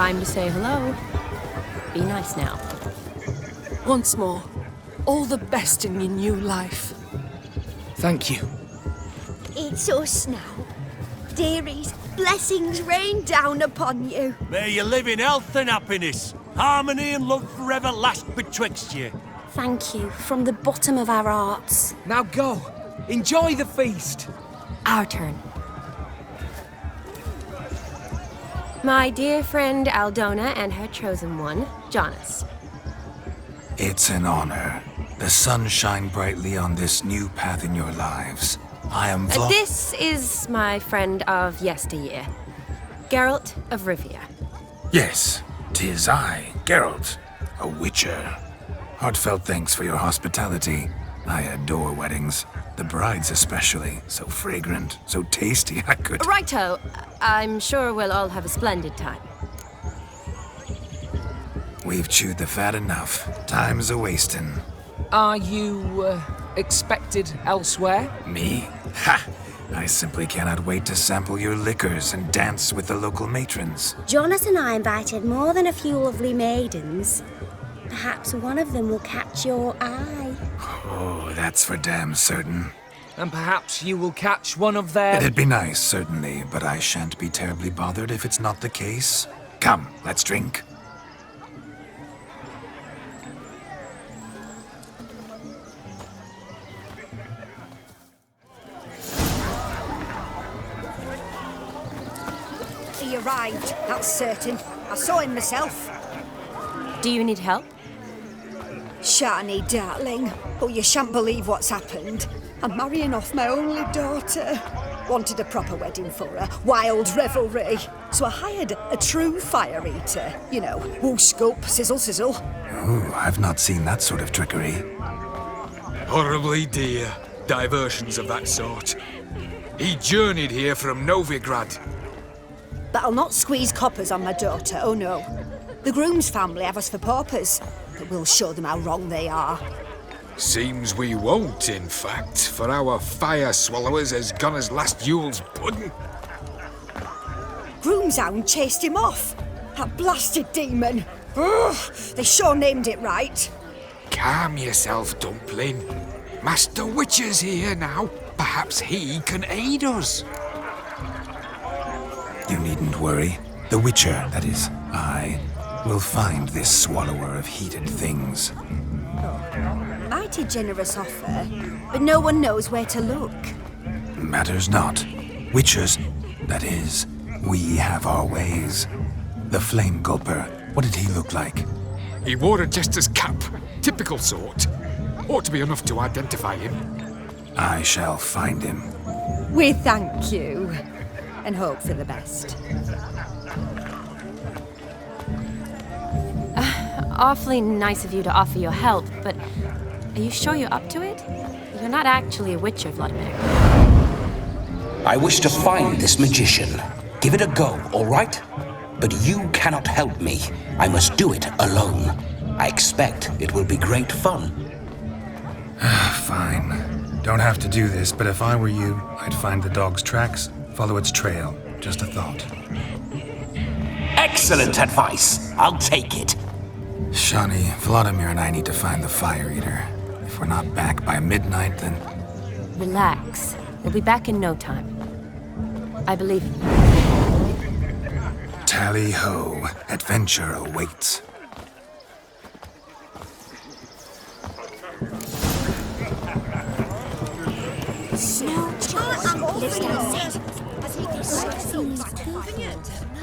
time to say hello. Be nice now. Once more, all the best in your new life. Thank you. It's us now. Dearies, blessings rain down upon you. May you live in health and happiness. Harmony and love forever last betwixt you. Thank you from the bottom of our hearts. Now go. Enjoy the feast. Our turn. My dear friend Aldona and her chosen one, Jonas. It's an honor. The sun shine brightly on this new path in your lives. I am This is my friend of yesteryear, Geralt of Rivia. Yes, 'tis I, Geralt, a witcher. Heartfelt thanks for your hospitality. I adore weddings. The brides especially. So fragrant, so tasty, I could... Righto. I'm sure we'll all have a splendid time. We've chewed the fat enough. Time's a-wasting. Are you, expected elsewhere? Me? Ha! I simply cannot wait to sample your liquors and dance with the local matrons. Jonas and I invited more than a few lovely maidens. Perhaps one of them will catch your eye. Oh, that's for damn certain. And perhaps you will catch one of their... It'd be nice, certainly, but I shan't be terribly bothered if it's not the case. Come, let's drink. He arrived, that's certain. I saw him myself. Do you need help? Shani, darling. Oh, you shan't believe what's happened. I'm marrying off my only daughter. Wanted a proper wedding for her, wild revelry. So I hired a true fire eater. You know, whoosh, scoop, sizzle, sizzle. Ooh, I've not seen that sort of trickery. Horribly dear diversions of that sort. He journeyed here from Novigrad. But I'll not squeeze coppers on my daughter, oh no. The groom's family have us for paupers, but we'll show them how wrong they are. Seems we won't, in fact, for our fire swallowers has gone as last Yule's pudding. Groom's hound chased him off. That blasted demon. Ugh, they sure named it right. Calm yourself, Dumpling. Master Witcher's here now. Perhaps he can aid us. You needn't worry. The Witcher, that is, I, will find this swallower of heated things. Mighty generous offer, but no one knows where to look. Matters not. Witchers, that is, we have our ways. The Flame Gulper, what did he look like? He wore a jester's cap. Typical sort. Ought to be enough to identify him. I shall find him. We thank you, and hope for the best. Awfully nice of you to offer your help, but are you sure you're up to it? You're not actually a witcher, Vladimir. I wish to find this magician. Give it a go, all right? But you cannot help me. I must do it alone. I expect it will be great fun. Fine. Don't have to do this, but if I were you, I'd find the dog's tracks, follow its trail. Just a thought. Excellent advice. I'll take it. Shani, Vladimir and I need to find the fire eater. If we're not back by midnight, then... Relax. We'll be back in no time. I believe in you. Tally-ho. Adventure awaits.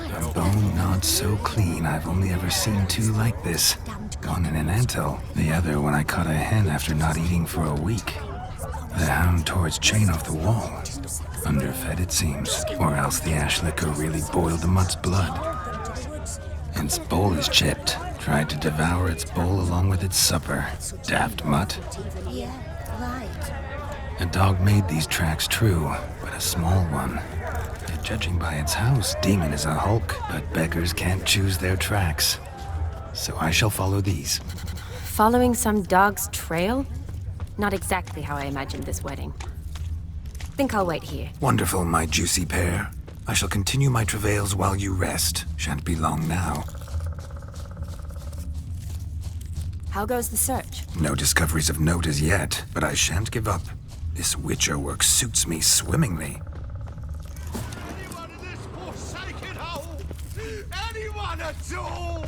A bone not so clean I've only ever seen two like this. One in an anthill, the other when I caught a hen after not eating for a week. The hound tore its chain off the wall. Underfed it seems, or else the ash liquor really boiled the mutt's blood. Its bowl is chipped. Tried to devour its bowl along with its supper. Daft mutt. A dog made these tracks true, but a small one. And judging by its house, Demon is a hulk, but beggars can't choose their tracks. So I shall follow these. Following some dog's trail? Not exactly how I imagined this wedding. Think I'll wait here. Wonderful, my juicy pair. I shall continue my travails while you rest. Shan't be long now. How goes the search? No discoveries of note as yet, but I shan't give up. This Witcher work suits me swimmingly. Anyone in this forsaken hole? Anyone at all?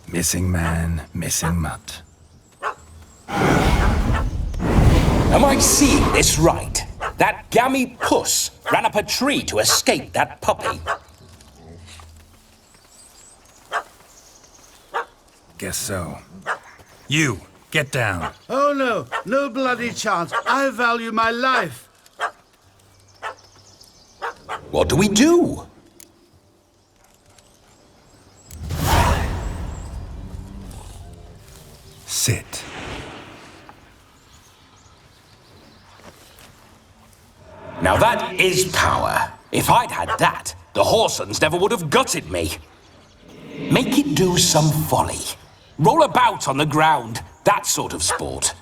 Missing man, missing mutt. Am I seeing this right? That gammy puss ran up a tree to escape that puppy. Guess so. You, get down. Oh no, no bloody chance. I value my life. What do we do? Sit. Now that is power. If I'd had that, the Horsons never would have gutted me. Make it do some folly. Roll about on the ground, that sort of sport.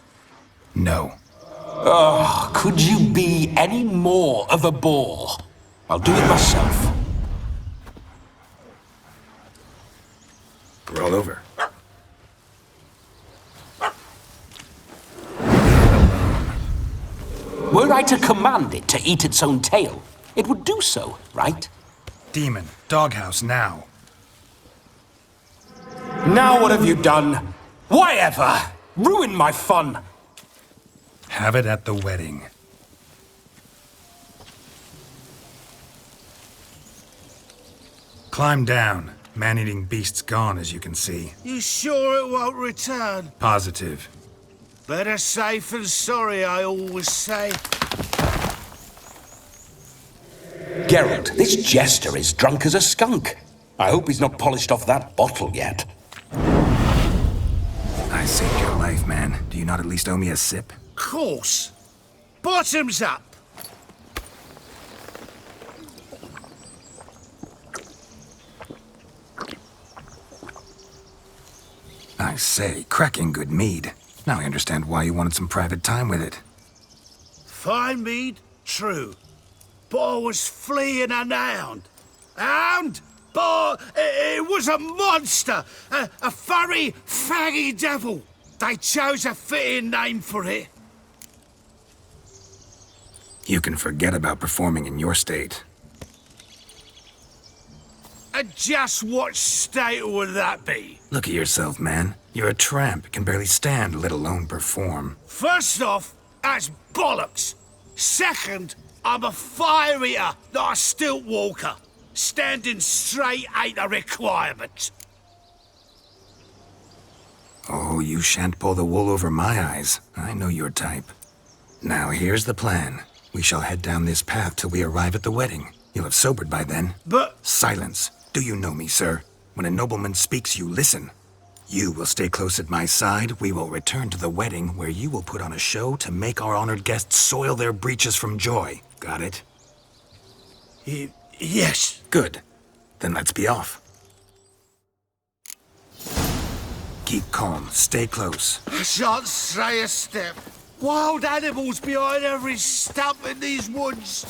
No. Oh, could you be any more of a bore? I'll do it myself. Roll over. Were I to command it to eat its own tail, it would do so, right? Demon, doghouse now. Now what have you done? Why ever? Ruined my fun. Have it at the wedding. Climb down. Man-eating beast's gone, as you can see. You sure it won't return? Positive. Better safe than sorry, I always say. Geralt, this jester is drunk as a skunk. I hope he's not polished off that bottle yet. I saved your life, man. Do you not at least owe me a sip? Course. Bottoms up. I say, cracking good mead. Now I understand why you wanted some private time with it. Fine mead, true. But I was fleeing an hound. Hound? But it was a monster. A furry, faggy devil. They chose a fitting name for it. You can forget about performing in your state. And just what state would that be? Look at yourself, man. You're a tramp, can barely stand, let alone perform. First off, that's bollocks. Second, I'm a fire eater, not a stilt walker. Standing straight ain't a requirement. Oh, you shan't pull the wool over my eyes. I know your type. Now here's the plan. We shall head down this path till we arrive at the wedding. You'll have sobered by then. But... Silence. Do you know me, sir? When a nobleman speaks, you listen. You will stay close at my side. We will return to the wedding, where you will put on a show to make our honored guests soil their breeches from joy. Got it? Yes. Good. Then let's be off. Keep calm. Stay close. I shan't stray a step. Wild animals behind every stump in these woods.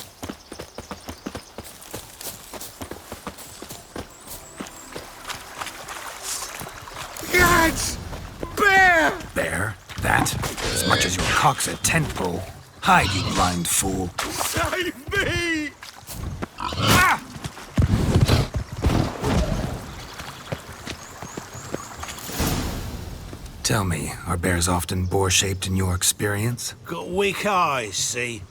Lads! Bear! Bear? That? As much as your cock's a tent pole. Hide, you blind fool. Save me! Ah! Tell me, are bears often boar-shaped in your experience? Got weak eyes, see?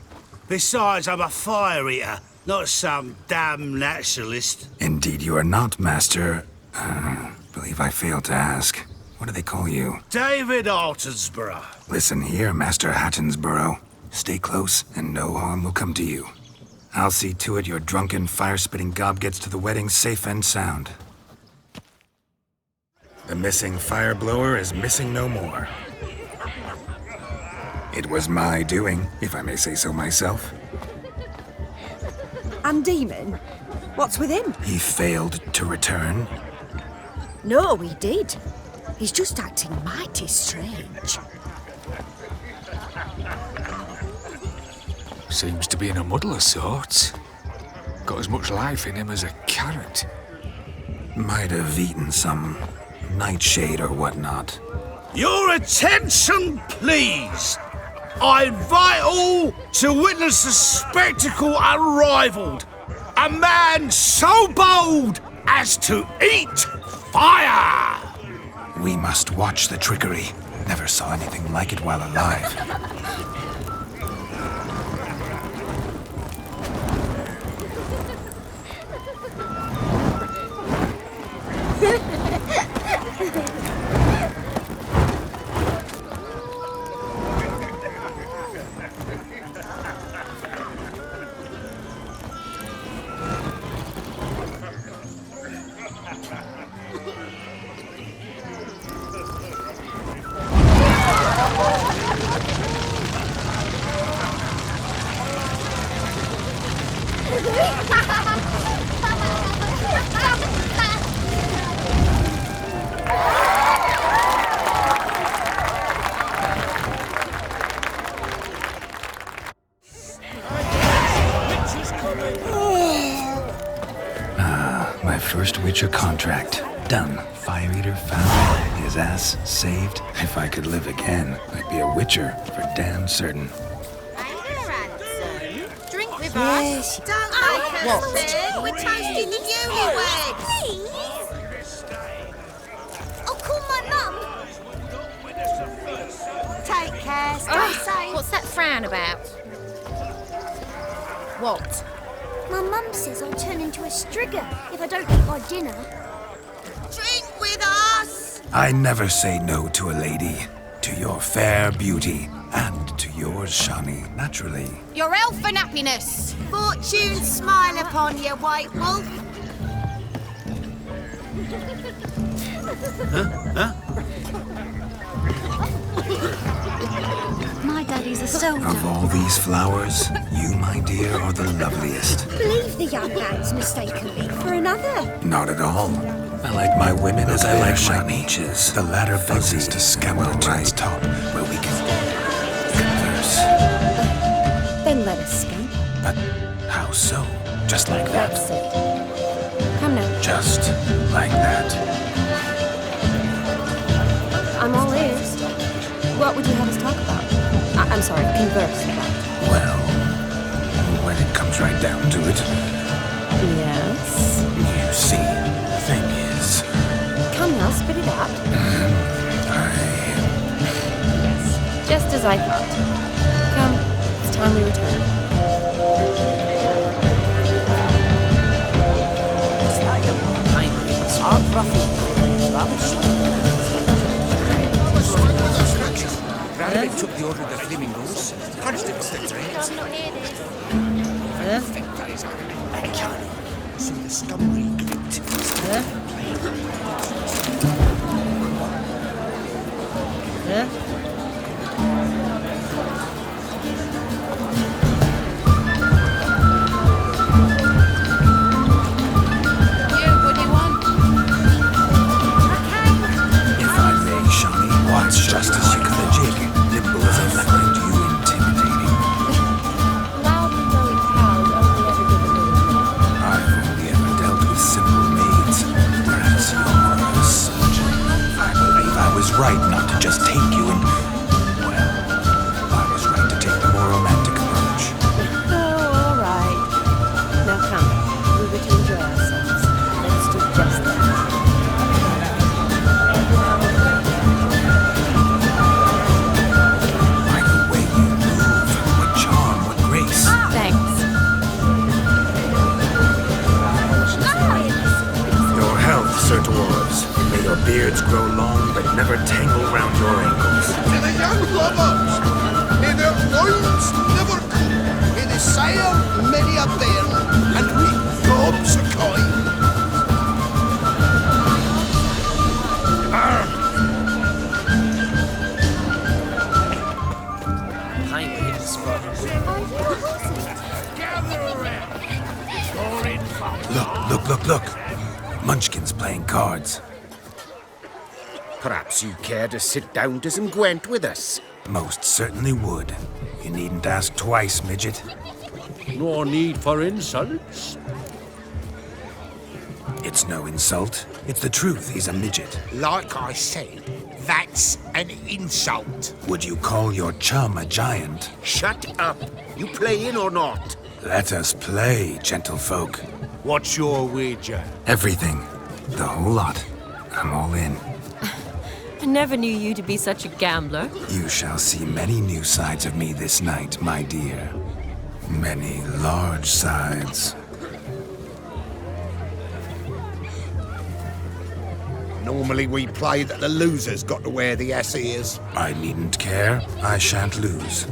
Besides, I'm a fire eater, not some damn naturalist. Indeed you are not, Master... believe I failed to ask. What do they call you? David Altonsborough. Listen here, Master Hattonsborough. Stay close, and no harm will come to you. I'll see to it your drunken, fire-spitting gob gets to the wedding safe and sound. The missing fire blower is missing no more. It was my doing, if I may say so myself. And Demon? What's with him? He failed to return. No, he did. He's just acting mighty strange. Seems to be in a muddle of sorts. Got as much life in him as a carrot. Might have eaten some nightshade or whatnot. Your attention, please. I invite all to witness a spectacle unrivaled. A man so bold as to eat fire! We must watch the trickery. Never saw anything like it while alive. My first Witcher contract. Done. Fire Eater found. His ass saved. If I could live again, I'd be a Witcher for damn certain. Drink with us. Don't make us sick. We're toasting the newlyweds. Oh, call my mum. Take care. Stay safe. What's that frown about? What? My mum says I'll turn into a strigger if I don't eat my dinner. Drink with us. I never say no to a lady. To your fair beauty. And to yours, Shani, naturally. Your elfin happiness. Fortune smile upon you, White Wolf. My daddy's a soldier. Of all these flowers, you, my dear, are the loveliest. Believe the young man's mistaken me for another. Not at all. I like my women as I like my niches. The latter begs us to scour the right top, where we can converse. Then let us scamper. But how so? Just like that? That's it. Come now. Just like that. I'm all ears. What would you have us talk about? I'm sorry, converse about. Well, when it comes right down to it, Yes? you see, the thing is, Come now, spit it out. Yes, just as I thought. Come, it's time we return. Rabbit took the order of the flamingos. Punched it with the trains. So the scum regrouped. What do you want? if I may, Shani, watch just as you cut a jig. Nimble as I find you intimidating. Loudly going cows only ever give a little. I've only ever dealt with simple maids, whereas you're a surgeon. I believe I was right not to just take you and... Well, I was right to take the more romantic approach. Oh, all right. Now come, we were to enjoy ourselves. Let's do just that. By the way you move, what charm, what grace. Thanks. Your health, Sir Dwarves. May your beards grow long, but never tangle round your ankles. To the young lovers, may their loins never cool. May they sail many a a bairn and we gobs a coin. Look. Munchkin's playing cards. Perhaps you care to sit down to some Gwent with us? Most certainly would. You needn't ask twice, midget. No need for insults. It's no insult. It's the truth. He's a midget. Like I said, that's an insult. Would you call your chum a giant? Shut up. You playing or not? Let us play, gentlefolk. What's your wager? Everything. The whole lot. I'm all in. I never knew you to be such a gambler. You shall see many new sides of me this night, my dear. Many large sides. Normally we play that the loser's got to wear the ass ears. I needn't care. I shan't lose.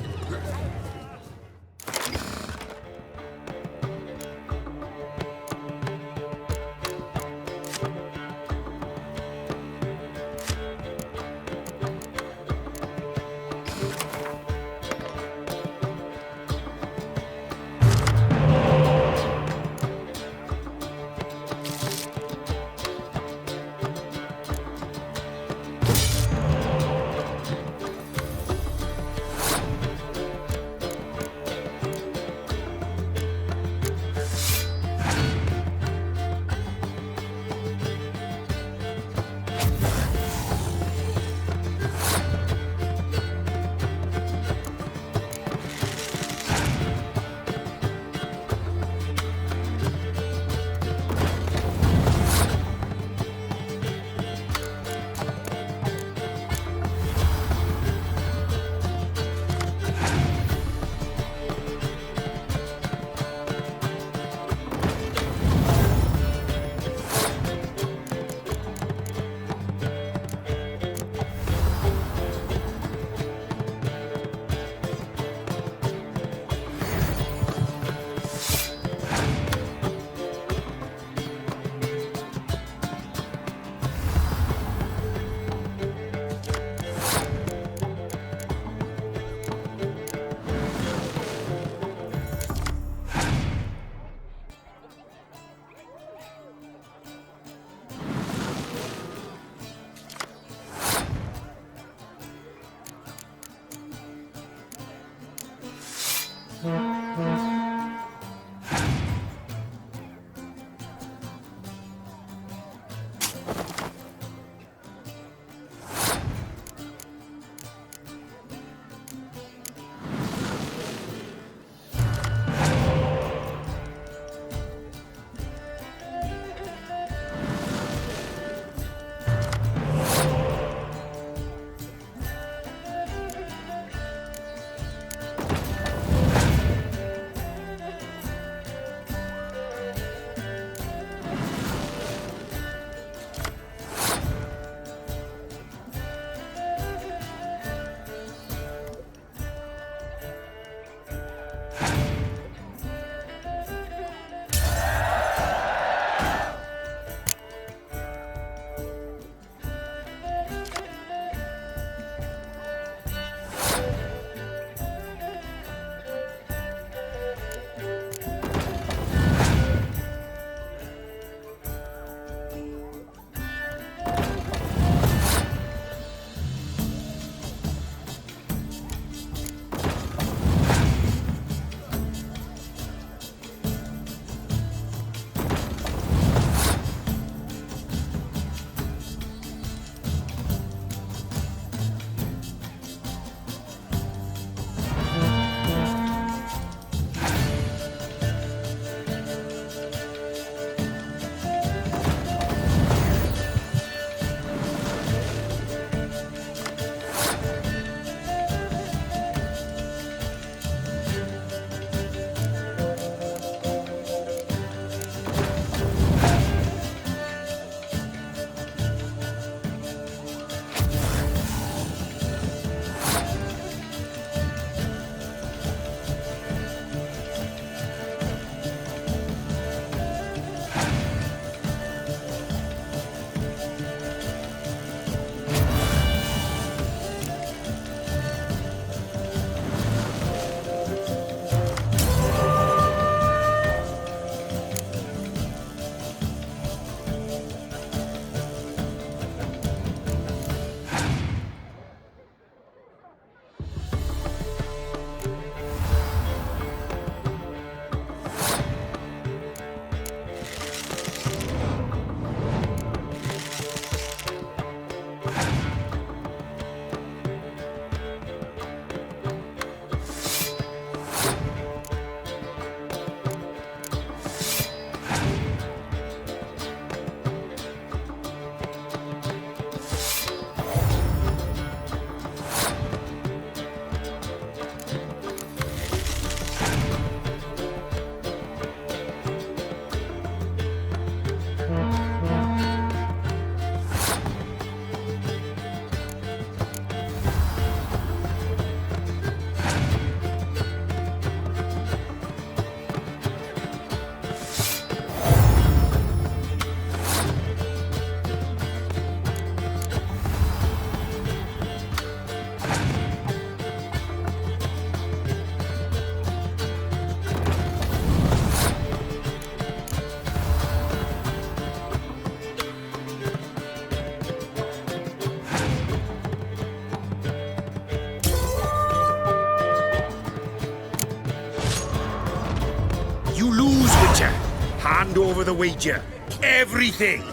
hand over the wager. Everything.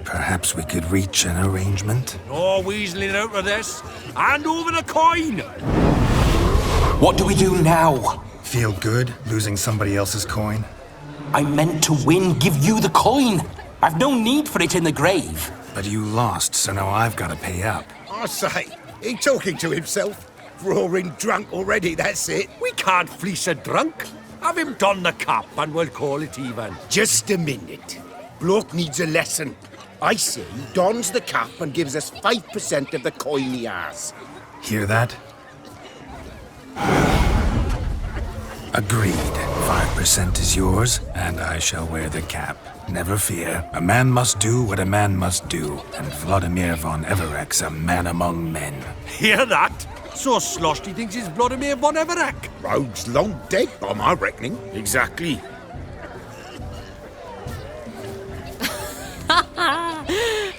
Perhaps we could reach an arrangement? No weaseling out of this. Hand over the coin. What do we do now? Feel good losing somebody else's coin? I meant to win, give you the coin. I've no need for it in the grave. But you lost, so now I've got to pay up. I say, he talking to himself. Roaring drunk already, that's it. We can't fleece a drunk. Have him don the cap and we'll call it even. Just a minute. Bloke needs a lesson. I say he dons the cap and gives us 5% of the coin he has. Hear that? Agreed. 5% is yours, and I shall wear the cap. Never fear. A man must do what a man must do, and Vladimir von Everek's a man among men. Hear that? So sloshed he thinks he's Vladimir von Everek. Rogue's long dead, by my reckoning. Exactly.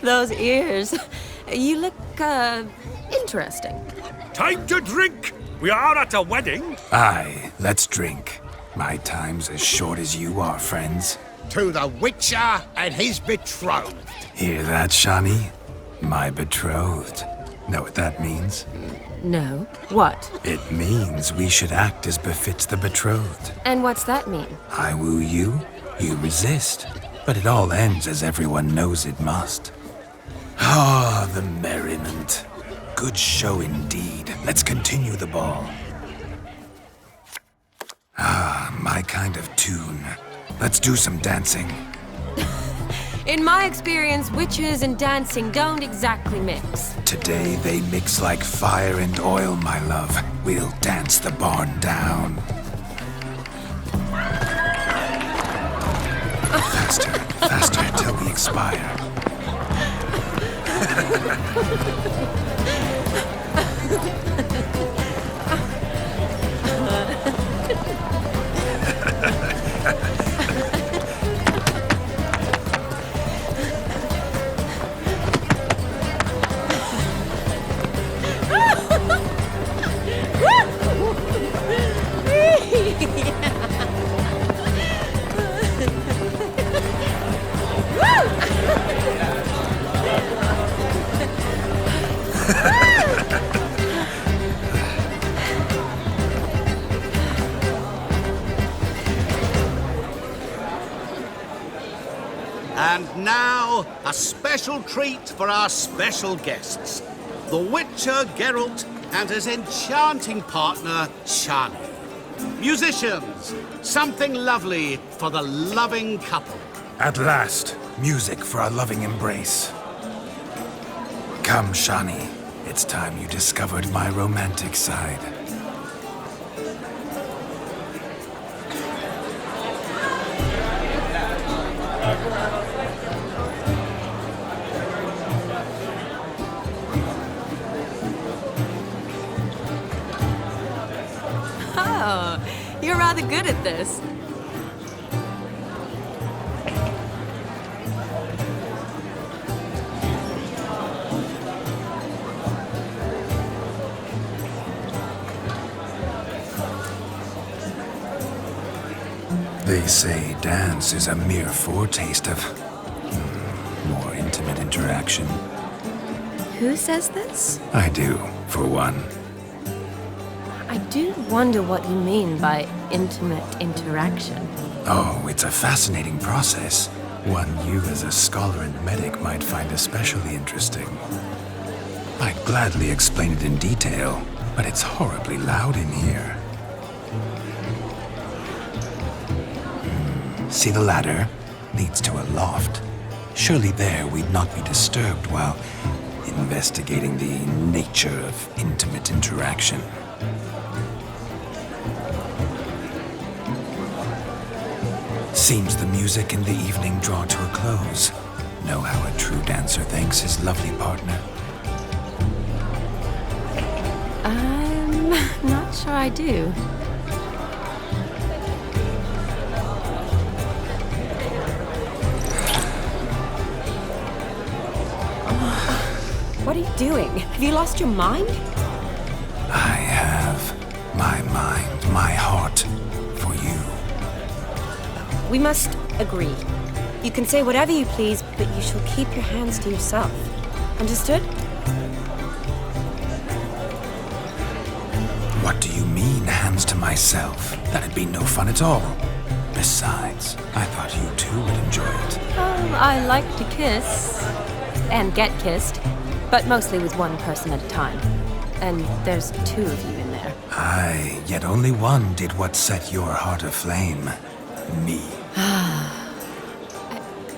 Those ears. You look, interesting. Time to drink. We are at a wedding. Aye, let's drink. My time's as short as you are, friends. To the Witcher and his betrothed. Hear that, Shani? My betrothed. Know what that means? No. What? It means we should act as befits the betrothed. And what's that mean? I woo you, you resist. But it all ends as everyone knows it must. Ah, the merriment. Good show indeed. Let's continue the ball. Ah, my kind of tune. Let's do some dancing. In my experience, witches and dancing don't exactly mix. Today they mix like fire and oil, my love. We'll dance the barn down. Faster, faster, till we expire. And now, a special treat for our special guests. The Witcher Geralt and his enchanting partner, Shani. Musicians, something lovely for the loving couple. At last, music for our loving embrace. Come, Shani. It's time you discovered my romantic side. Oh, you're rather good at this. They say dance is a mere foretaste of more intimate interaction. Who says this? I do, for one. I do wonder what you mean by intimate interaction. Oh, it's a fascinating process. One you as a scholar and medic might find especially interesting. I'd gladly explain it in detail, but it's horribly loud in here. See the ladder? Leads to a loft. Surely there we'd not be disturbed while investigating the nature of intimate interaction. Seems the music and the evening draw to a close. Know how a true dancer thanks his lovely partner? I'm not sure I do. What are you doing? Have you lost your mind? I have my mind, my heart for you. We must Agreed. You can say whatever you please, but you shall keep your hands to yourself. Understood? What do you mean, hands to myself? That'd be no fun at all. Besides, I thought you too would enjoy it. Oh, I like to kiss. And get kissed. But mostly with one person at a time. And there's two of you in there. Aye, yet only one did what set your heart aflame. Me.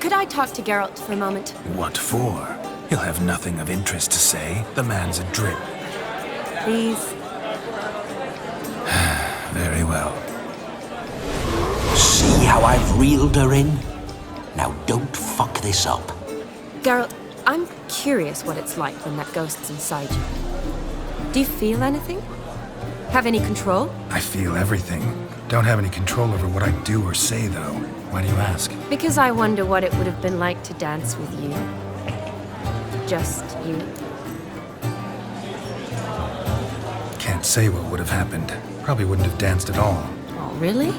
Could I talk to Geralt for a moment? What for? He'll have nothing of interest to say. The man's adrip. Please? Very well. See how I've reeled her in? Now don't fuck this up. Geralt, I'm curious what it's like when that ghost's inside you. Do you feel anything? Have any control? I feel everything. Don't have any control over what I do or say, though. Why do you ask? Because I wonder what it would have been like to dance with you. Just you. Can't say what would have happened. Probably wouldn't have danced at all. Oh, really?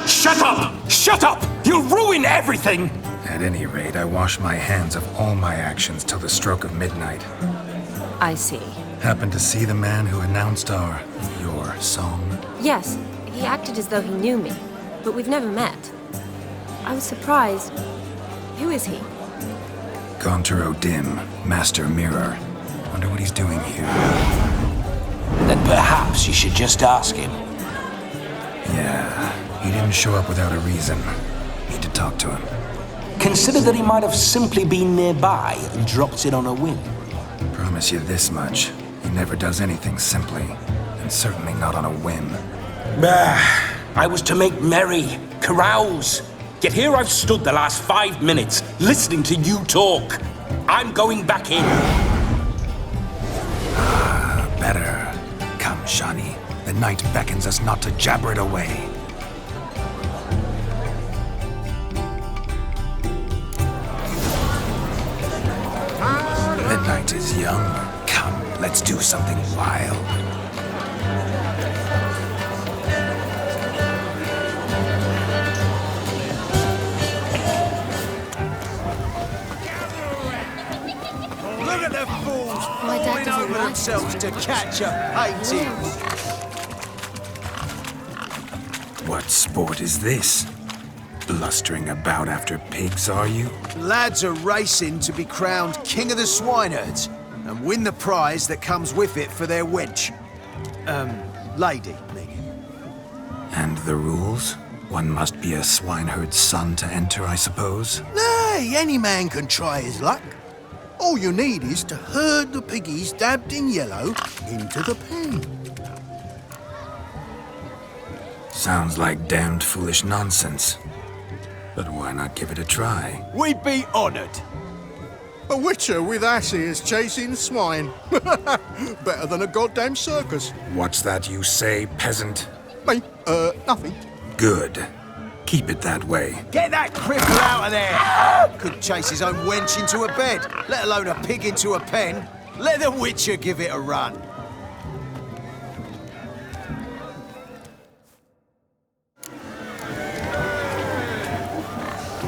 Shut up! Shut up! You'll ruin everything! At any rate, I wash my hands of all my actions till the stroke of midnight. I see. Happened to see the man who announced your song? Yes, he acted as though he knew me, but we've never met. I was surprised. Who is he? Gaunter O'Dim, Master Mirror. Wonder what he's doing here. Then perhaps you should just ask him. Yeah, he didn't show up without a reason. Need to talk to him. Consider that he might have simply been nearby and dropped it on a whim. Promise you this much. He never does anything simply, and certainly not on a whim. I was to make merry, carouse. Yet here I've stood the last 5 minutes, listening to you talk. I'm going back in. Better. Come, Shani. The night beckons us not to jabber it away. The night is young. Come, let's do something wild. Look at the fools My dad falling doesn't over like themselves to catch a painting. What sport is this? Blustering about after pigs, are you? Lads are racing to be crowned King of the Swineherds and win the prize that comes with it for their wench. Lady, meaning. And the rules? One must be a swineherd's son to enter, I suppose? Nay, any man can try his luck. All you need is to herd the piggies dabbed in yellow into the pen. Sounds like damned foolish nonsense. But why not give it a try? We'd be honoured. A witcher with asses chasing swine. Better than a goddamn circus. What's that you say, peasant? Me? Nothing. Good. Keep it that way. Get that cripple out of there! Could chase his own wench into a bed, let alone a pig into a pen. Let the witcher give it a run.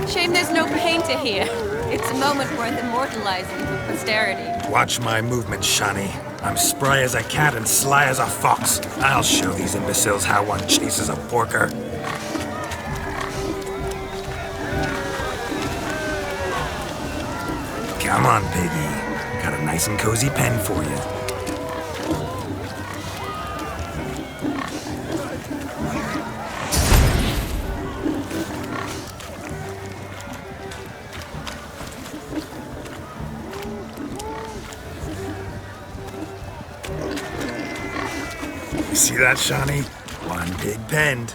Shame there's no painter here. It's a moment worth immortalizing for posterity. Watch my movements, Shani. I'm spry as a cat and sly as a fox. I'll show these imbeciles how one chases a porker. Come on, piggy. Got a nice and cozy pen for you. You see that, Shani? One pig penned.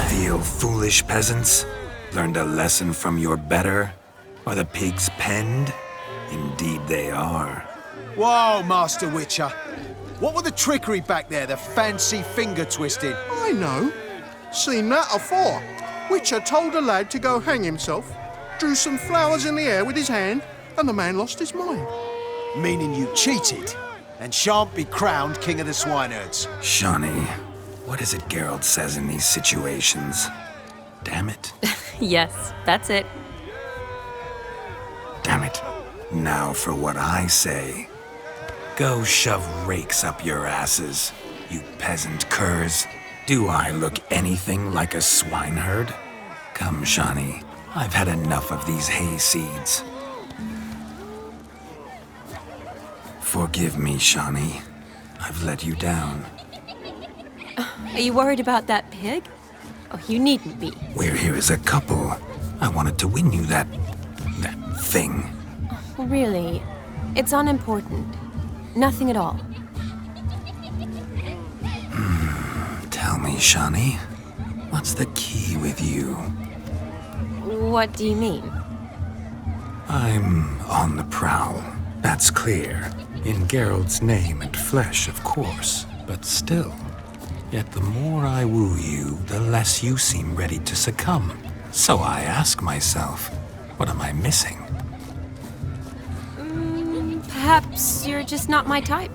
Feel foolish, peasants? Learned a lesson from your better? Are the pigs penned? Indeed they are. Whoa, Master Witcher. What were the trickery back there, the fancy finger twisting? I know. Seen that afore. Witcher told a lad to go hang himself, drew some flowers in the air with his hand, and the man lost his mind. Meaning you cheated, and shan't be crowned King of the Swineherds. Shawnee, what is it Geralt says in these situations? Damn it. Yes, that's it. Damn it. Now for what I say. Go shove rakes up your asses, you peasant curs. Do I look anything like a swineherd? Come, Shawnee. I've had enough of these hay seeds. Forgive me, Shawnee. I've let you down. Are you worried about that pig? Oh, you needn't be. We're here as a couple. I wanted to win you that thing. Really, it's unimportant. Nothing at all. Tell me, Shawnee, what's the key with you? What do you mean? I'm on the prowl. That's clear. In Geralt's name and flesh, of course. But still. Yet the more I woo you, the less you seem ready to succumb. So I ask myself, what am I missing? Perhaps you're just not my type.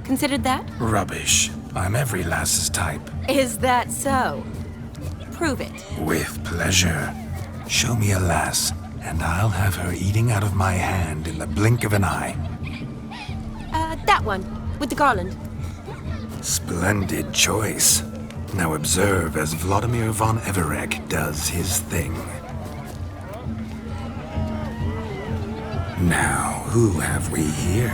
Considered that? Rubbish. I'm every lass's type. Is that so? Prove it. With pleasure. Show me a lass, and I'll have her eating out of my hand in the blink of an eye. That one, with the garland. Splendid choice. Now observe as Vladimir von Everek does his thing. Now, who have we here?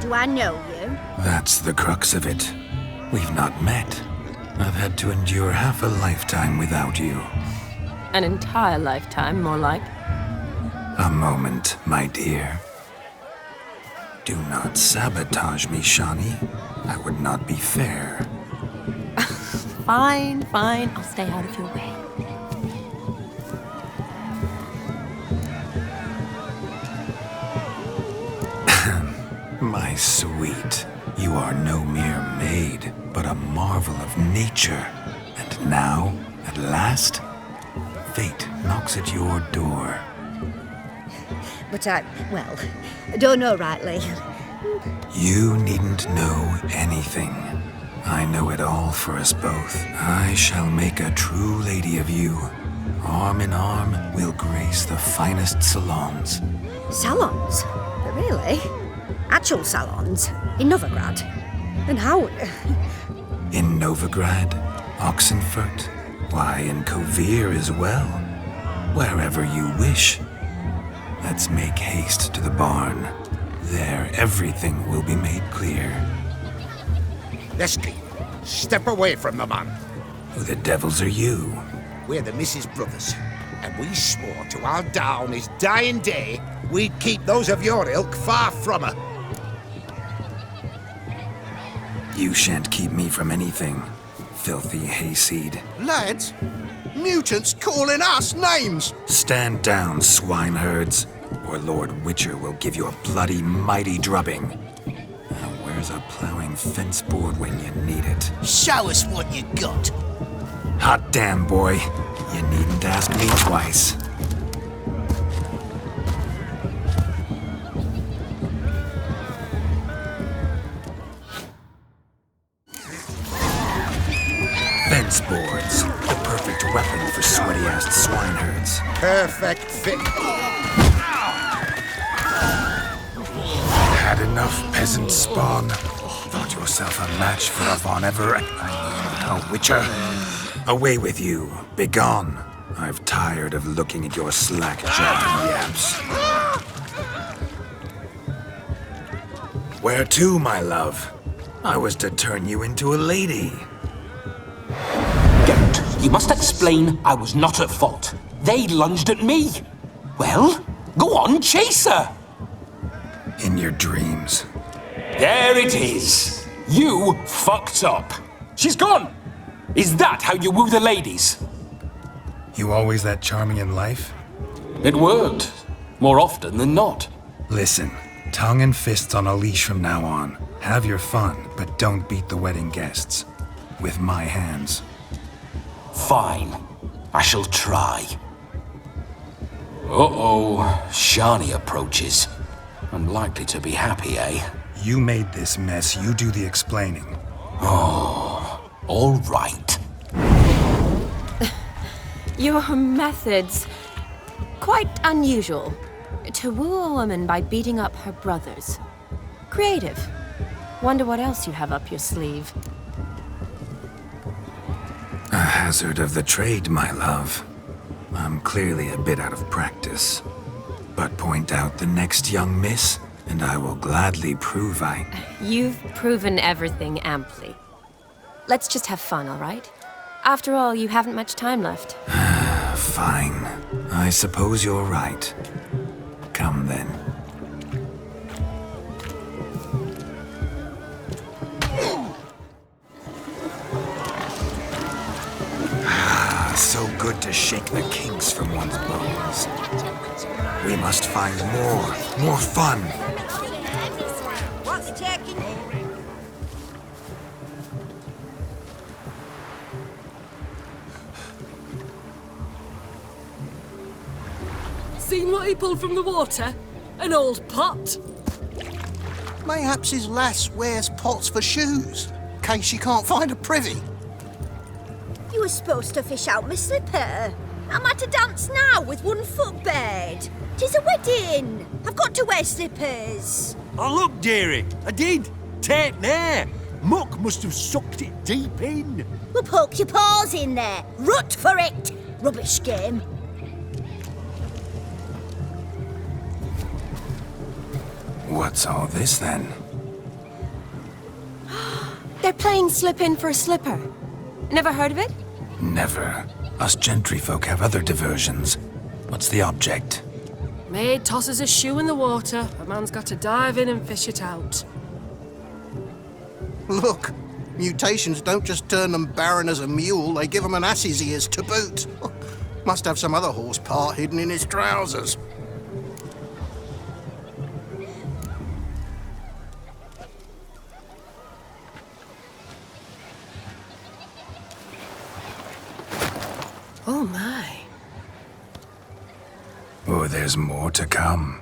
Do I know you? That's the crux of it. We've not met. I've had to endure half a lifetime without you. An entire lifetime, more like. A moment, my dear. Do not sabotage me, Shawnee. That would not be fair. Fine, fine. I'll stay out of your way. My sweet, you are no mere maid, but a marvel of nature. And now, at last, fate knocks at your door. But I don't know rightly. You needn't know anything. I know it all for us both. I shall make a true lady of you. Arm in arm, we'll grace the finest salons. Salons? Really? Actual salons? In Novigrad? And how? In Novigrad, Oxenfurt, why, in Kovir as well. Wherever you wish. Let's make haste to the barn. There, everything will be made clear. Leslie, step away from the man. Who the devils are you? We're the Mrs. Brothers, and we swore to our down his dying day we'd keep those of your ilk far from her. You shan't keep me from anything, filthy hayseed. Lads, mutants calling us names! Stand down, swineherds, or Lord Witcher will give you a bloody mighty drubbing. Now where's a plowing fence board when you need it? Show us what you got. Hot damn, boy. You needn't ask me twice. Fence boards. The perfect weapon for sweaty-assed swineherds. Perfect fit. Had enough, peasant spawn. Thought yourself a match for a Von Everett. A Witcher. Away with you. Begone. I've tired of looking at your slack-jawed yaps. Where to, my love? I was to turn you into a lady. Geralt, you must explain I was not at fault. They lunged at me. Well, go on, chase her. In your dreams. There it is. You fucked up. She's gone. Is that how you woo the ladies? You always that charming in life? It worked. More often than not. Listen, Tongue and fists on a leash from now on. Have your fun, but don't beat the wedding guests. With my hands. Fine. I shall try. Uh-oh. Shani approaches. Unlikely to be happy, eh? You made this mess. You do the explaining. Oh, all right. Your methods... quite unusual. To woo a woman by beating up her brothers. Creative. Wonder what else you have up your sleeve. A hazard of the trade, my love. I'm clearly a bit out of practice. But point out the next young miss, and I will gladly prove You've proven everything amply. Let's just have fun, all right? After all, you haven't much time left. Fine. I suppose you're right. Come then. So good to shake the kinks from one's bones. We must find more fun. What's taking you? Seen what he pulled from the water? An old pot? Mayhaps his lass wears pots for shoes, in case she can't find a privy. You were supposed to fish out my slipper. I'm at a dance now with one foot bared. 'Tis a wedding. I've got to wear slippers. Oh, look, dearie. I did. Take there. Muck must have sucked it deep in. Well, poke your paws in there. Rut for it. Rubbish game. What's all this then? They're playing slip in for a slipper. Never heard of it? Never. Us gentry folk have other diversions. What's the object? Maid tosses a shoe in the water. A man's got to dive in and fish it out. Look, mutations don't just turn them barren as a mule, they give them an ass's ears to boot. Must have some other horse part hidden in his trousers. Oh my. Oh, there's more to come.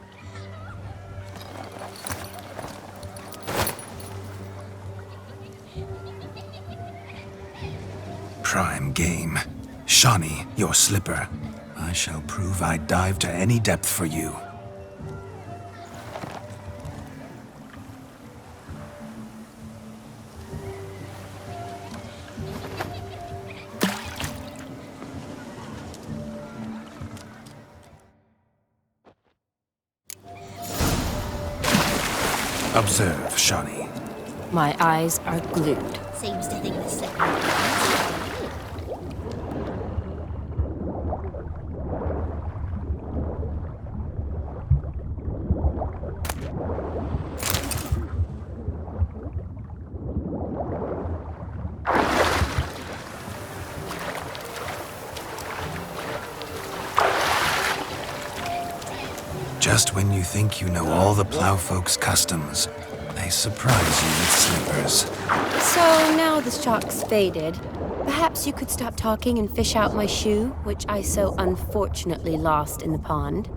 Prime game. Shani, your slipper. I shall prove I'd dive to any depth for you. Observe, Shani. My eyes are glued. Seems to think the second. Just when you think you know all the plowfolk's customs, they surprise you with slippers. So now the shock's faded. Perhaps you could stop talking and fish out my shoe, which I so unfortunately lost in the pond.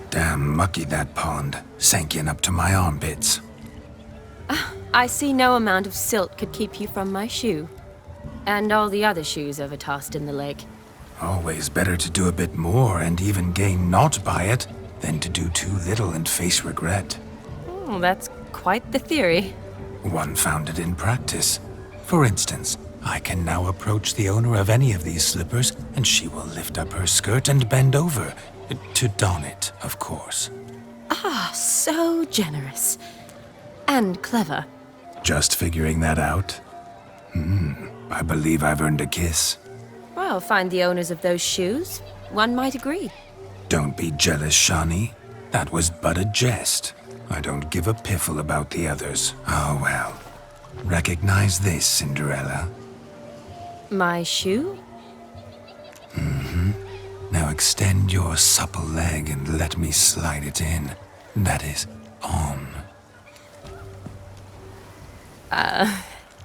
Damn mucky that pond. Sank in up to my armpits. I see no amount of silt could keep you from my shoe. And all the other shoes ever tossed in the lake. Always better to do a bit more and even gain naught by it than to do too little and face regret. Oh, that's quite the theory. One founded in practice. For instance, I can now approach the owner of any of these slippers, and she will lift up her skirt and bend over. To don it, of course. Ah, so generous. And clever. Just figuring that out? I believe I've earned a kiss. Well, find the owners of those shoes. One might agree. Don't be jealous, Shawnee. That was but a jest. I don't give a piffle about the others. Oh, well. Recognize this, Cinderella. My shoe? Now extend your supple leg and let me slide it in. That is, on.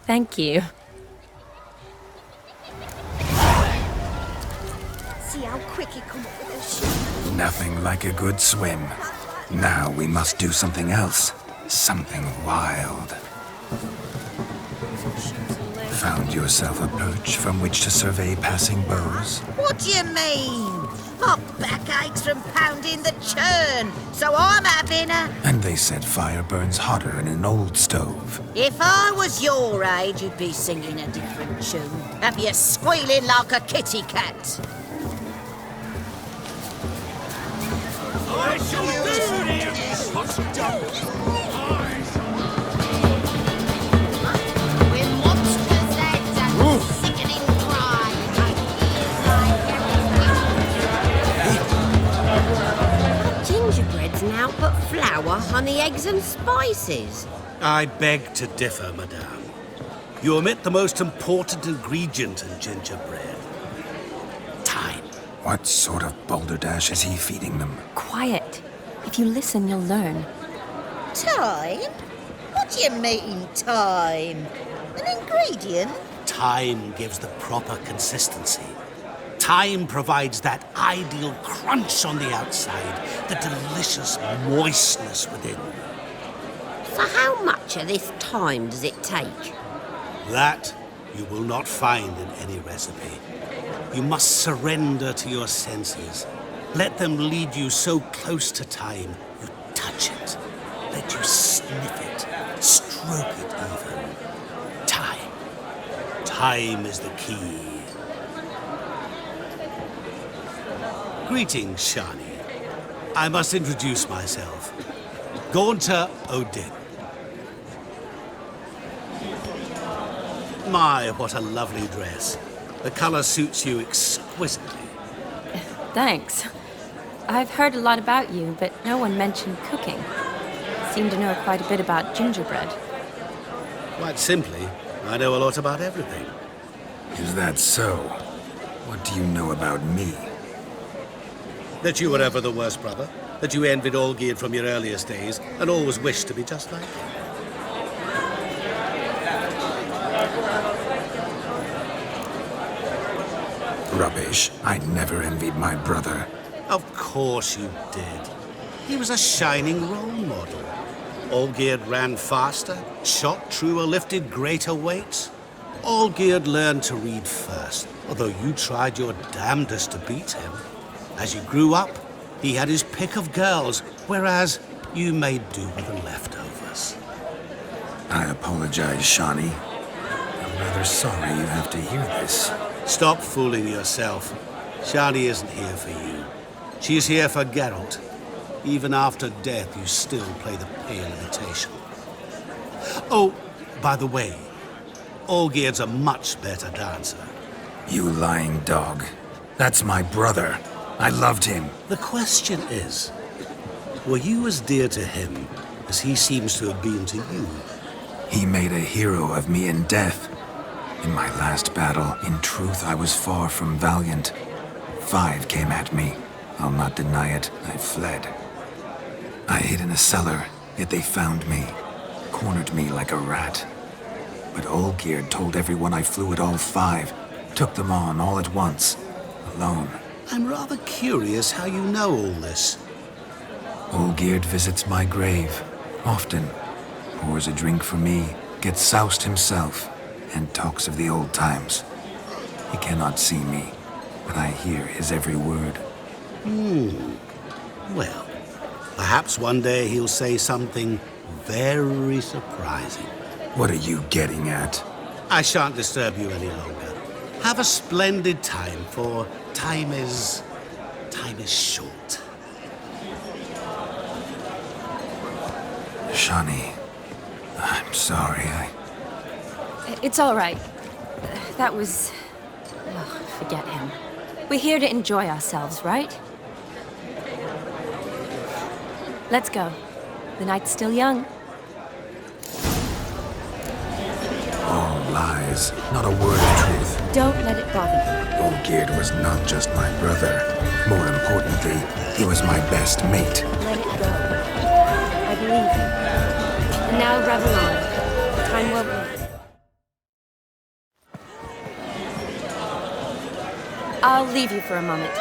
Thank you. See how quick he come up with those shoes. Nothing like a good swim. Now we must do something else. Something wild. Found yourself a perch from which to survey passing beaux? What do you mean? My back aches from pounding the churn, so I'm having a... And they said fire burns hotter in an old stove. If I was your age, you'd be singing a different tune. Have you squealing like a kitty cat? I shall do him! What's done? We're monsters, that's a sickening cry. Gingerbread's now but flour, honey, eggs and spices. I beg to differ, madame. You omit the most important ingredient in gingerbread. Time. What sort of balderdash is he feeding them? Quiet. If you listen, you'll learn. Time? What do you mean, time? An ingredient? Time gives the proper consistency. Time provides that ideal crunch on the outside, the delicious moistness within. For how much of this time does it take? That you will not find in any recipe. You must surrender to your senses. Let them lead you so close to time, you touch it. Let you sniff it, stroke it even. Time. Time is the key. Greetings, Shani. I must introduce myself. Gaunter Odin. My, what a lovely dress. The color suits you exquisitely. Thanks. I've heard a lot about you, but no one mentioned cooking. Seem to know quite a bit about gingerbread. Quite simply, I know a lot about everything. Is that so? What do you know about me? That you were ever the worst brother. That you envied Olgierd from your earliest days and always wished to be just like him. Rubbish. I never envied my brother. Of course you did. He was a shining role model. Olgierd ran faster, shot truer, lifted greater weights. Olgierd learned to read first, although you tried your damnedest to beat him. As you grew up, he had his pick of girls, whereas you made do with the leftovers. I apologize, Shawnee. I'm rather sorry you have to hear this. Stop fooling yourself. Shani isn't here for you. She's here for Geralt. Even after death, you still play the pale imitation. Oh, by the way, Olgierd's a much better dancer. You lying dog. That's my brother. I loved him. The question is, were you as dear to him as he seems to have been to you? He made a hero of me in death. In my last battle, in truth, I was far from valiant. 5 came at me. I'll not deny it. I fled. I hid in a cellar, yet they found me. Cornered me like a rat. But Olgierd told everyone I flew at all 5. Took them on all at once. Alone. I'm rather curious how you know all this. Olgierd visits my grave. Often. Pours a drink for me. Gets soused himself. And talks of the old times. He cannot see me, but I hear his every word. Well, perhaps one day he'll say something very surprising. What are you getting at? I shan't disturb you any longer. Have a splendid time, for time is short. Shawnee, I'm sorry. It's all right. That was... Oh, forget him. We're here to enjoy ourselves, right? Let's go. The night's still young. All lies, not a word of truth. Don't let it bother you. Olgierd was not just my brother. More importantly, he was my best mate. Let it go. I believe you. And now revel on. Time won't wait. I'll leave you for a moment.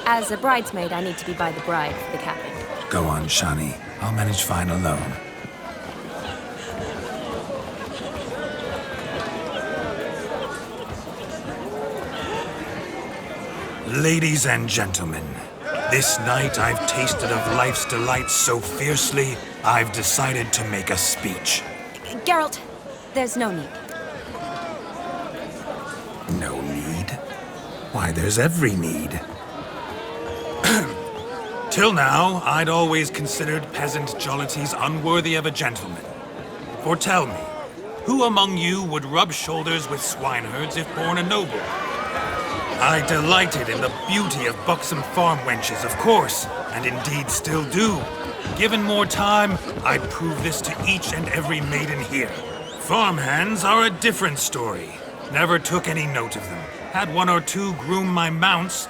As a bridesmaid, I need to be by the bride for the capping. Go on, Shawnee. I'll manage fine alone. Ladies and gentlemen, this night I've tasted of life's delights so fiercely, I've decided to make a speech. Geralt, there's no need. No need? Why, there's every need. Till now, I'd always considered peasant jollities unworthy of a gentleman. For tell me, who among you would rub shoulders with swineherds if born a noble? I delighted in the beauty of buxom farm wenches, of course, and indeed still do. Given more time, I'd prove this to each and every maiden here. Farmhands are a different story. Never took any note of them. Had one or two groom my mounts.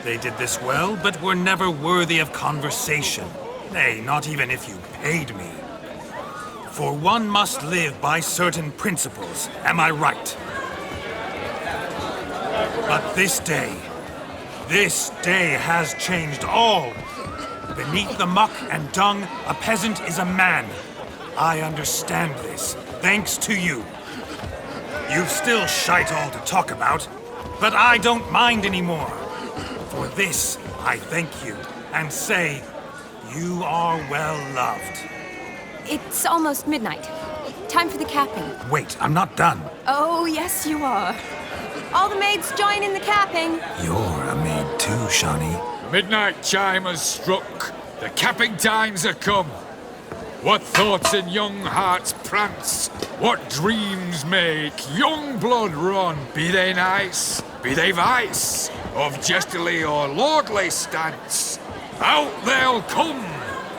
They did this well, but were never worthy of conversation. Nay, not even if you paid me. For one must live by certain principles, am I right? But this day has changed all. Beneath the muck and dung, a peasant is a man. I understand this, thanks to you. You've still shite all to talk about, but I don't mind anymore. For this, I thank you, and say, you are well loved. It's almost midnight. Time for the capping. Wait, I'm not done. Oh, yes, you are. All the maids join in the capping. You're a maid too, Shawnee. Midnight chime has struck. The capping times are come. What thoughts in young hearts prance? What dreams make young blood run? Be they nice, be they vice, of jestily or lordly stance, out they'll come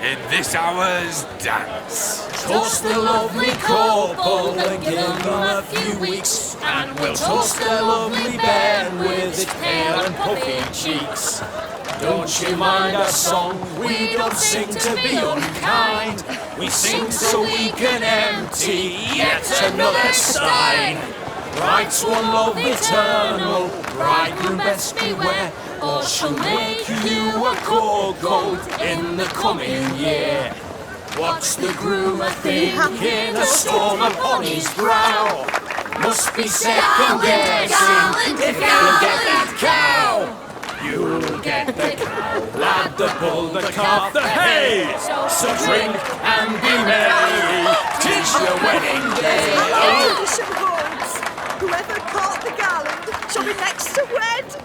in this hour's dance. Toast the lovely couple and give them a few weeks, and we'll toast the lovely bed with its pale and puffy cheeks. Don't you mind our song? We don't sing to be unkind. We sing so we can empty yet another stein. Bride's one love eternal, bridegroom best beware, or she'll make you a cold gold in the coming year. What's the groom a thinking? A storm upon his brow. Must be second guessing if you'll get that cow. You'll get the cow, lad, the bull, the calf, the hay. So drink and be merry, 'tis your wedding day. Tradition holds. Whoever caught the garland shall be next to wed.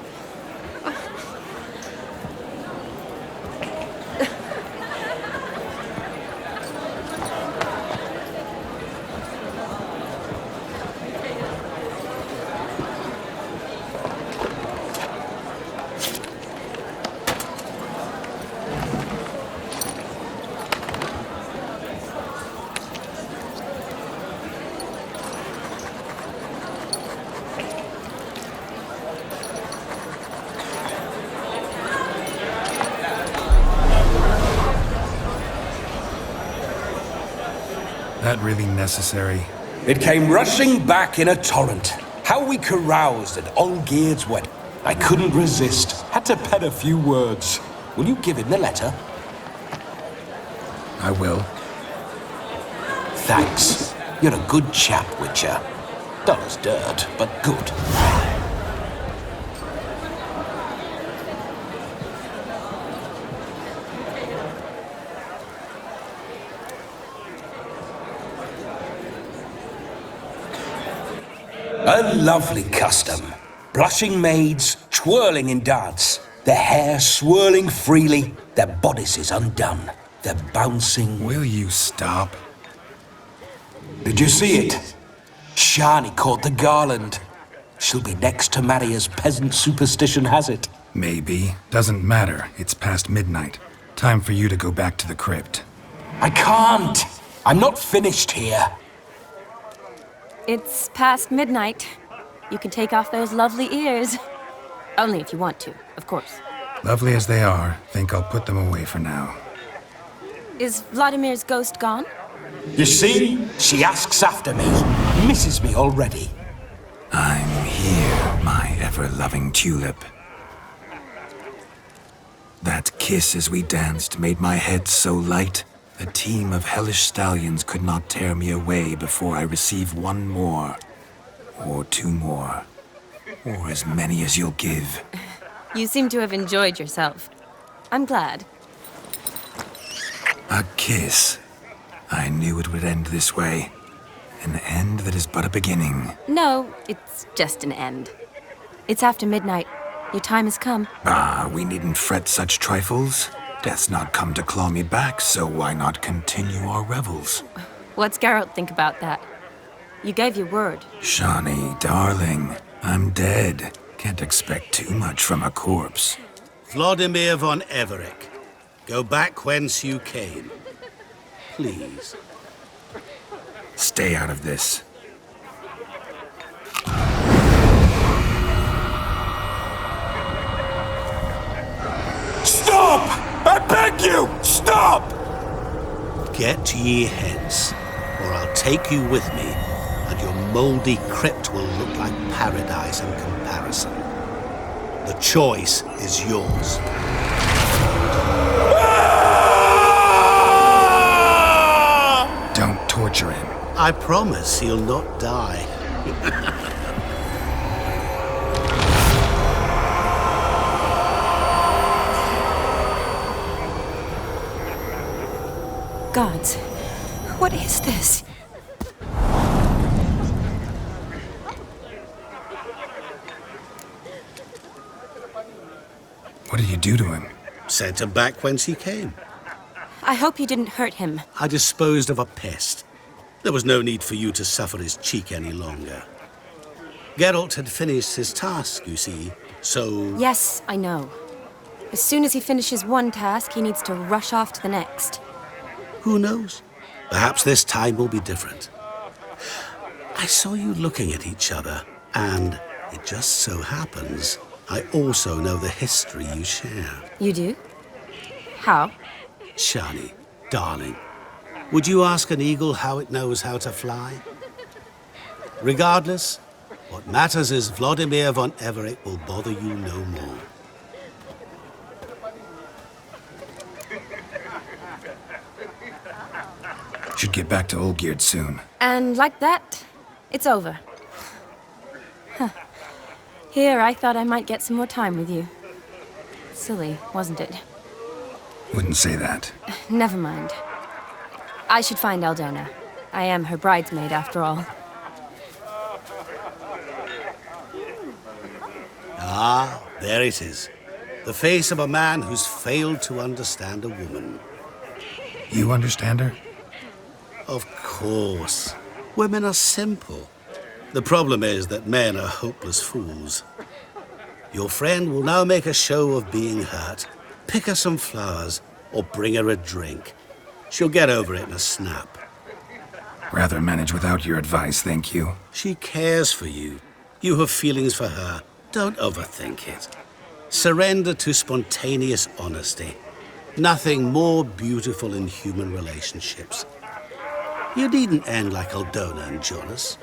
That really necessary? It came rushing back in a torrent. How we caroused at Olgierd's wedding. I couldn't resist. Had to pen a few words. Will you give him the letter? I will. Thanks. You're a good chap, Witcher. Dull as dirt, but good. A lovely custom. Blushing maids twirling in dance, their hair swirling freely, their bodices undone, their bouncing... Will you stop? Did you see it? Shani caught the garland. She'll be next to marry as peasant superstition has it. Maybe. Doesn't matter. It's past midnight. Time for you to go back to the crypt. I can't. I'm not finished here. It's past midnight. You can take off those lovely ears. Only if you want to, of course. Lovely as they are, think I'll put them away for now. Is Vladimir's ghost gone? You see? She asks after me. Misses me already. I'm here, my ever-loving tulip. That kiss as we danced made my head so light, a team of hellish stallions could not tear me away before I receive one more. Or two more. Or as many as you'll give. You seem to have enjoyed yourself. I'm glad. A kiss. I knew it would end this way. An end that is but a beginning. No, it's just an end. It's after midnight. Your time has come. Ah, we needn't fret such trifles. Death's not come to claw me back, so why not continue our revels? What's Geralt think about that? You gave your word. Shani, darling, I'm dead. Can't expect too much from a corpse. Vladimir von Everec, go back whence you came. Please. Stay out of this. Stop! I beg you! Stop! Get ye hence, or I'll take you with me, and your mouldy crypt will look like paradise in comparison. The choice is yours. Don't torture him. I promise he'll not die. Gods, what is this? What did you do to him? Sent him back whence he came. I hope you didn't hurt him. I disposed of a pest. There was no need for you to suffer his cheek any longer. Geralt had finished his task, you see, so... Yes, I know. As soon as he finishes one task, he needs to rush off to the next. Who knows? Perhaps this time will be different. I saw you looking at each other, and it just so happens I also know the history you share. You do? How? Shani, darling, would you ask an eagle how it knows how to fly? Regardless, what matters is Vladimir von Everec will bother you no more. Should get back to Olgierd soon. And like that, it's over. Huh. Here, I thought I might get some more time with you. Silly, wasn't it? Wouldn't say that. Never mind. I should find Aldona. I am her bridesmaid, after all. Ah, there it is. The face of a man who's failed to understand a woman. You understand her? Of course. Women are simple. The problem is that men are hopeless fools. Your friend will now make a show of being hurt, pick her some flowers, or bring her a drink. She'll get over it in a snap. Rather manage without your advice, thank you. She cares for you. You have feelings for her. Don't overthink it. Surrender to spontaneous honesty. Nothing more beautiful in human relationships. You needn't end like Aldona and Jonas.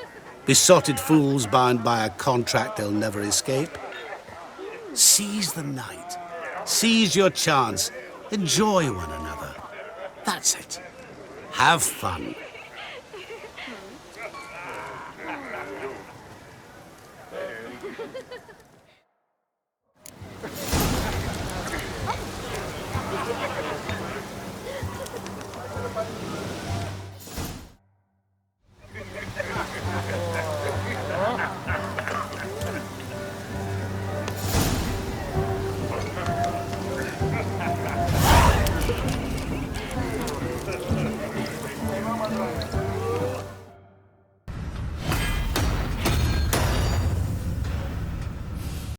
Besotted fools bound by a contract they'll never escape. Seize the night. Seize your chance. Enjoy one another. That's it. Have fun.